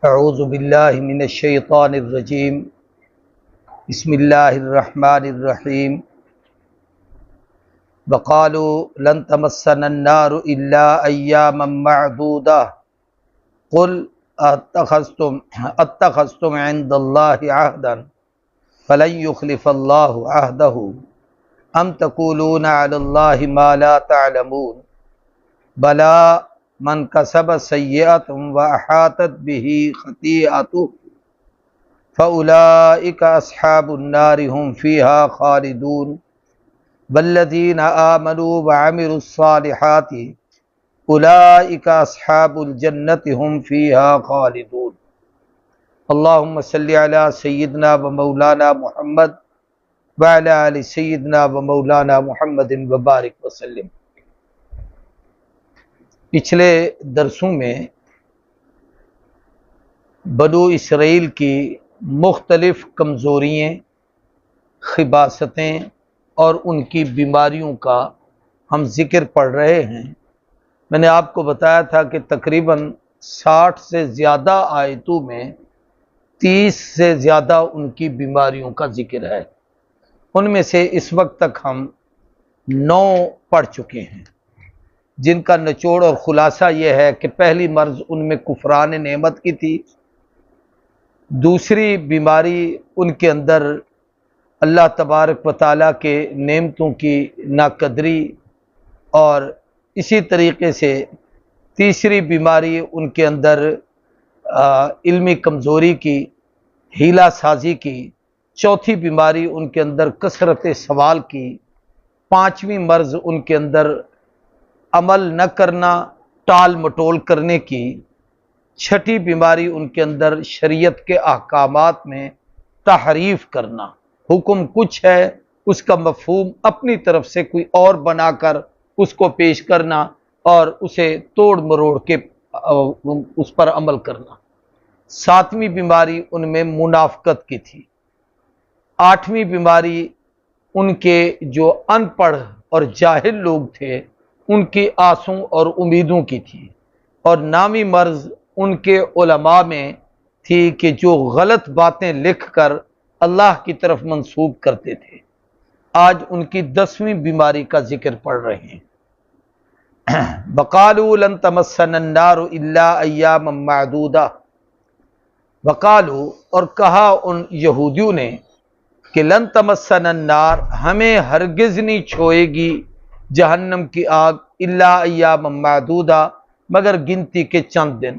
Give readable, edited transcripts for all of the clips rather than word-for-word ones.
اعوذ باللہ من الشیطان الرجیم بسم اللہ الرحمن الرحیم وقالوا لن تمسنا النار الا ایاما معدودہ قل اتخذتم عند اللہ عہدا فلن یخلف اللہ عہدہ ام تقولون علی اللہ ما لا تعلمون بلا من کسب سیئۃ واحاطت به خطیئته فاولئک اصحاب النار هم فیہا خالدون والذین آمنوا وعملوا الصالحات اولئک اصحاب الجنۃ هم فیہا خالدون۔ اللہم صلی علی سیدنا و مولانا محمد وعلی آل سیدنا و مولانا محمد وبارک وسلم۔ پچھلے درسوں میں بنو اسرائیل کی مختلف کمزوریاں، خباثتیں اور ان کی بیماریوں کا ہم ذکر پڑھ رہے ہیں۔ میں نے آپ کو بتایا تھا کہ تقریباً 60 سے زیادہ آیتوں میں 30 سے زیادہ ان کی بیماریوں کا ذکر ہے۔ ان میں سے اس وقت تک ہم 9 پڑھ چکے ہیں، جن کا نچوڑ اور خلاصہ یہ ہے کہ پہلی مرض ان میں کفران نعمت کی تھی، دوسری بیماری ان کے اندر اللہ تبارک و تعالیٰ کے نعمتوں کی ناقدری، اور اسی طریقے سے تیسری بیماری ان کے اندر علمی کمزوری کی، ہیلہ سازی کی، چوتھی بیماری ان کے اندر کثرت سوال کی، پانچویں مرض ان کے اندر عمل نہ کرنا، ٹال مٹول کرنے کی، چھٹی بیماری ان کے اندر شریعت کے احکامات میں تحریف کرنا، حکم کچھ ہے اس کا مفہوم اپنی طرف سے کوئی اور بنا کر اس کو پیش کرنا اور اسے توڑ مروڑ کے اس پر عمل کرنا۔ ساتویں بیماری ان میں منافقت کی تھی۔ آٹھویں بیماری ان کے جو ان پڑھ اور جاہل لوگ تھے ان کی آسوں اور امیدوں کی تھی، اور نامی مرض ان کے علماء میں تھی کہ جو غلط باتیں لکھ کر اللہ کی طرف منسوب کرتے تھے۔ آج ان کی 10ویں بیماری کا ذکر پڑھ رہے ہیں۔ وقالوا لن تمسنا النار الا ایاما معدودہ، وقالوا اور کہا ان یہودیوں نے کہ لن تمسنا النار ہمیں ہرگز نہیں چھوئے گی جہنم کی آگ الا ایام معدودہ مگر گنتی کے چند دن۔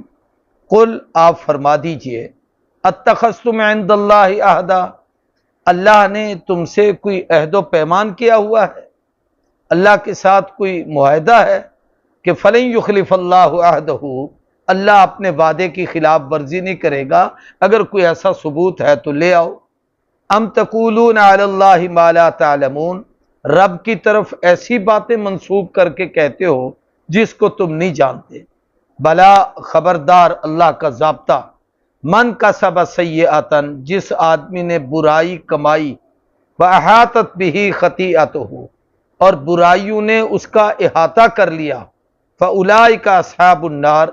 قل آپ فرما دیجئے اتخذتم عند اللہ عہدا، اللہ نے تم سے کوئی عہد و پیمان کیا ہوا ہے، اللہ کے ساتھ کوئی معاہدہ ہے کہ فلن یخلف اللہ عہدہ، اللہ اپنے وعدے کی خلاف ورزی نہیں کرے گا، اگر کوئی ایسا ثبوت ہے تو لے آؤ۔ ام تقولون علی اللہ ما لا تعلمون، رب کی طرف ایسی باتیں منسوب کر کے کہتے ہو جس کو تم نہیں جانتے۔ بلا خبردار، اللہ کا ضابطہ، من کسب سیئۃ، جس آدمی نے برائی کمائی، واحاطت بہ خطیئتہ، اور برائیوں نے اس کا احاطہ کر لیا، فاولئک اصحاب النار،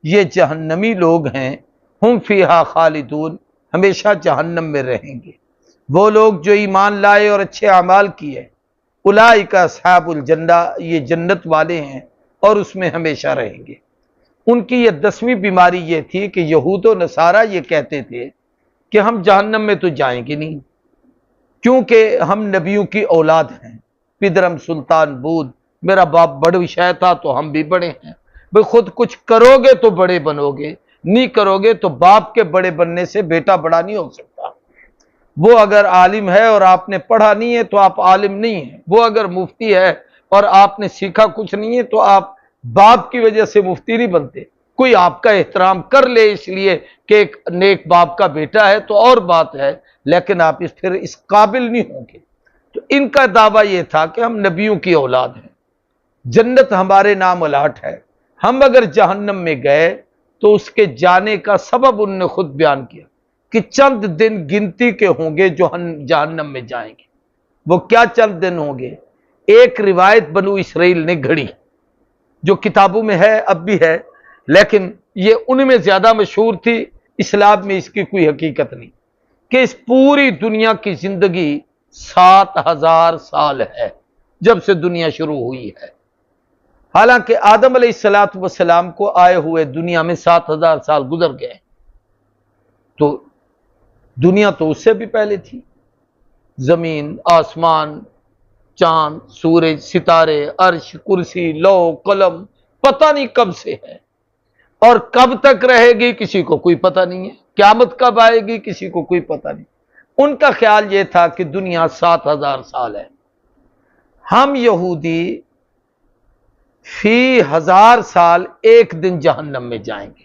یہ جہنمی لوگ ہیں، ہم فیہا خالدون، ہمیشہ جہنم میں رہیں گے۔ وہ لوگ جو ایمان لائے اور اچھے اعمال کیے، اولئک اصحاب الجنہ، یہ جنت والے ہیں اور اس میں ہمیشہ رہیں گے۔ ان کی یہ 10ویں بیماری یہ تھی کہ یہود و نصارہ یہ کہتے تھے کہ ہم جہنم میں تو جائیں گے نہیں، کیونکہ ہم نبیوں کی اولاد ہیں۔ پدرم سلطان بود، میرا باپ بڑے شے تھا تو ہم بھی بڑے ہیں، بھئی خود کچھ کرو گے تو بڑے بنو گے، نہیں کرو گے تو باپ کے بڑے بننے سے بیٹا بڑا نہیں ہو سکتا۔ وہ اگر عالم ہے اور آپ نے پڑھا نہیں ہے تو آپ عالم نہیں ہیں، وہ اگر مفتی ہے اور آپ نے سیکھا کچھ نہیں ہے تو آپ باپ کی وجہ سے مفتی نہیں بنتے۔ کوئی آپ کا احترام کر لے اس لیے کہ ایک نیک باپ کا بیٹا ہے تو اور بات ہے، لیکن آپ پھر اس قابل نہیں ہوں گے۔ تو ان کا دعویٰ یہ تھا کہ ہم نبیوں کی اولاد ہیں، جنت ہمارے نام الاٹ ہے، ہم اگر جہنم میں گئے تو اس کے جانے کا سبب ان نے خود بیان کیا کہ چند دن گنتی کے ہوں گے جو جہنم میں جائیں گے۔ وہ کیا چند دن ہوں گے؟ ایک روایت بنو اسرائیل نے گھڑی جو کتابوں میں ہے، اب بھی ہے، لیکن یہ ان میں زیادہ مشہور تھی اسلام میں اس کی کوئی حقیقت نہیں کہ اس پوری دنیا کی زندگی 7,000 سال ہے جب سے دنیا شروع ہوئی ہے، حالانکہ آدم علیہ السلام کو آئے ہوئے دنیا میں 7,000 سال گزر گئے، تو دنیا تو اس سے بھی پہلے تھی، زمین، آسمان، چاند، سورج، ستارے، عرش، کرسی، لوح، قلم، پتہ نہیں کب سے ہے، اور کب تک رہے گی کسی کو کوئی پتہ نہیں ہے، قیامت کب آئے گی کسی کو کوئی پتہ نہیں۔ ان کا خیال یہ تھا کہ دنیا 7,000 سال ہے۔ ہم یہودی فی 1,000 سال ایک دن جہنم میں جائیں گے،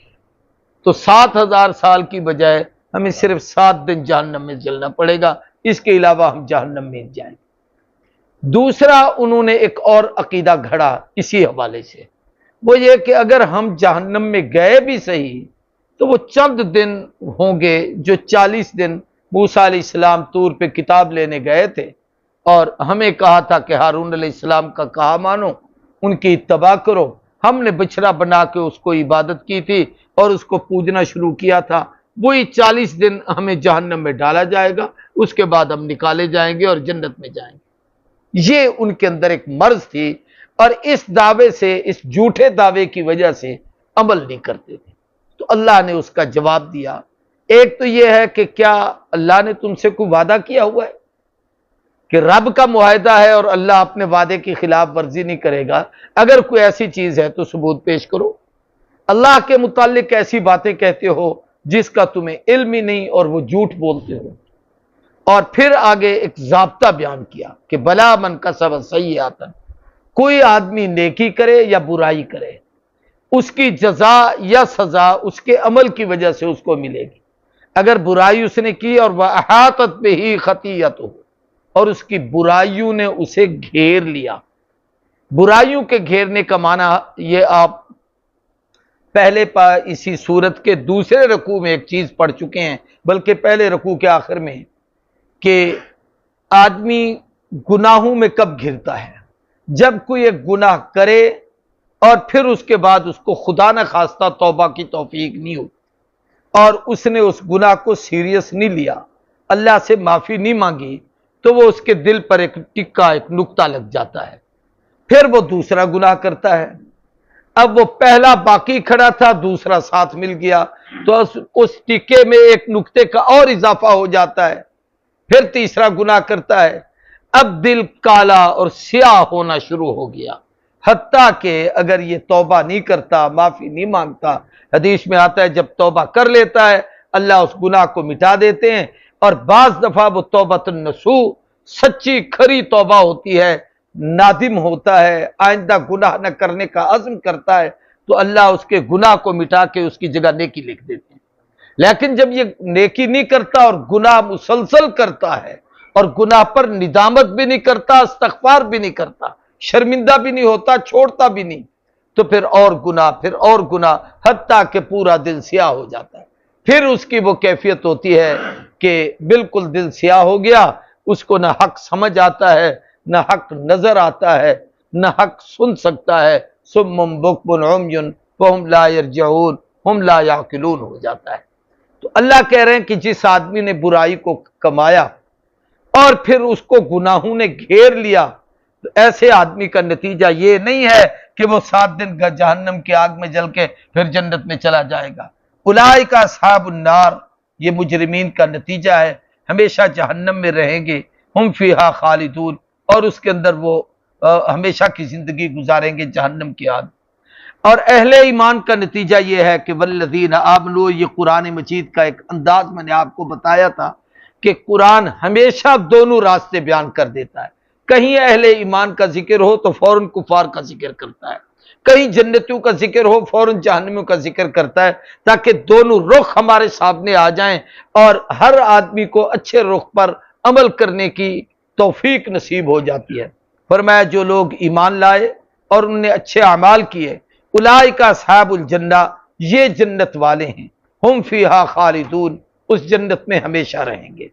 تو 7,000 سال کی بجائے ہمیں صرف 7 دن جہنم میں جلنا پڑے گا، اس کے علاوہ ہم جہنم میں جائیں گے۔ دوسرا انہوں نے ایک اور عقیدہ گھڑا اسی حوالے سے، وہ یہ کہ اگر ہم جہنم میں گئے بھی صحیح تو وہ چند دن ہوں گے جو 40 دن موسیٰ علیہ السلام طور پہ کتاب لینے گئے تھے، اور ہمیں کہا تھا کہ ہارون علیہ السلام کا کہا مانو، ان کی اتباع کرو۔ ہم نے بچڑا بنا کے اس کو عبادت کی تھی اور اس کو پوجنا شروع کیا تھا، وہی 40 دن ہمیں جہنم میں ڈالا جائے گا، اس کے بعد ہم نکالے جائیں گے اور جنت میں جائیں گے۔ یہ ان کے اندر ایک مرض تھی، اور اس دعوے سے، اس جھوٹے دعوے کی وجہ سے عمل نہیں کرتے تھے۔ تو اللہ نے اس کا جواب دیا۔ ایک تو یہ ہے کہ کیا اللہ نے تم سے کوئی وعدہ کیا ہوا ہے کہ رب کا معاہدہ ہے اور اللہ اپنے وعدے کی خلاف ورزی نہیں کرے گا؟ اگر کوئی ایسی چیز ہے تو ثبوت پیش کرو۔ اللہ کے متعلق ایسی باتیں کہتے ہو جس کا تمہیں علم ہی نہیں اور وہ جھوٹ بولتے ہو۔ اور پھر آگے ایک ضابطہ بیان کیا کہ بلا من کسب سیئۃ، کوئی آدمی نیکی کرے یا برائی کرے، اس کی جزا یا سزا اس کے عمل کی وجہ سے اس کو ملے گی۔ اگر برائی اس نے کی اور وَأَحَاطَتْ بِهِ خَطِیَّتُهُ، اور اس کی برائیوں نے اسے گھیر لیا۔ برائیوں کے گھیرنے کا معنی یہ آپ پہلے اسی صورت کے دوسرے رکوع میں ایک چیز پڑھ چکے ہیں، بلکہ پہلے رکوع کے آخر میں، کہ آدمی گناہوں میں کب گھرتا ہے؟ جب کوئی ایک گناہ کرے اور پھر اس کے بعد اس کو خدا نہ خواستہ توبہ کی توفیق نہیں ہو، اور اس نے اس گناہ کو سیریس نہیں لیا، اللہ سے معافی نہیں مانگی، تو وہ اس کے دل پر ایک ٹکا، ایک نقطہ لگ جاتا ہے، پھر وہ دوسرا گناہ کرتا ہے۔ اب وہ پہلا باقی کھڑا تھا، دوسرا ساتھ مل گیا، تو اس ٹکے میں ایک نقطے کا اور اضافہ ہو جاتا ہے، پھر تیسرا گناہ کرتا ہے۔ اب دل کالا اور سیاہ ہونا شروع ہو گیا، حتیٰ کہ اگر یہ توبہ نہیں کرتا، معافی نہیں مانگتا، حدیث میں آتا ہے جب توبہ کر لیتا ہے اللہ اس گناہ کو مٹا دیتے ہیں، اور بعض دفعہ وہ توبۃ النصوح، سچی کھری توبہ ہوتی ہے، نادم ہوتا ہے، آئندہ گناہ نہ کرنے کا عزم کرتا ہے، تو اللہ اس کے گناہ کو مٹا کے اس کی جگہ نیکی لکھ دیتے ہیں۔ لیکن جب یہ نیکی نہیں کرتا اور گناہ مسلسل کرتا ہے، اور گناہ پر ندامت بھی نہیں کرتا، استغفار بھی نہیں کرتا، شرمندہ بھی نہیں ہوتا، چھوڑتا بھی نہیں، تو پھر اور گناہ، پھر اور گناہ، حتیٰ کہ پورا دل سیاہ ہو جاتا ہے۔ پھر اس کی وہ کیفیت ہوتی ہے کہ بالکل دل سیاہ ہو گیا، اس کو نہ حق سمجھ آتا ہے، نہ حق نظر آتا ہے، نہ حق سن سکتا ہے، صم بکم عمی فہم لا یرجعون ہم لا یعقلون ہو جاتا ہے۔ تو اللہ کہہ رہے ہیں کہ جس آدمی نے برائی کو کمایا اور پھر اس کو گناہوں نے گھیر لیا، تو ایسے آدمی کا نتیجہ یہ نہیں ہے کہ وہ 7 دن جہنم کی آگ میں جل کے پھر جنت میں چلا جائے گا۔ اولئک اصحاب النار، یہ مجرمین کا نتیجہ ہے، ہمیشہ جہنم میں رہیں گے، ہم فیہا خالدون، اور اس کے اندر وہ ہمیشہ کی زندگی گزاریں گے جہنم کی آگ۔ اور اہل ایمان کا نتیجہ یہ ہے کہ والذین آمنوا، یہ قرآن مجید کا ایک انداز میں نے آپ کو بتایا تھا کہ قرآن ہمیشہ دونوں راستے بیان کر دیتا ہے، کہیں اہل ایمان کا ذکر ہو تو فوراً کفار کا ذکر کرتا ہے، کہیں جنتیوں کا ذکر ہو فوراً جہنمیوں کا ذکر کرتا ہے، تاکہ دونوں رخ ہمارے سامنے آ جائیں اور ہر آدمی کو اچھے رخ پر عمل کرنے کی توفیق نصیب ہو جاتی ہے۔ فرمایا جو لوگ ایمان لائے اور انہوں نے اچھے اعمال کیے، اولئک اصحاب الجنہ، یہ جنت والے ہیں، ہم فیہا خالدون، اس جنت میں ہمیشہ رہیں گے۔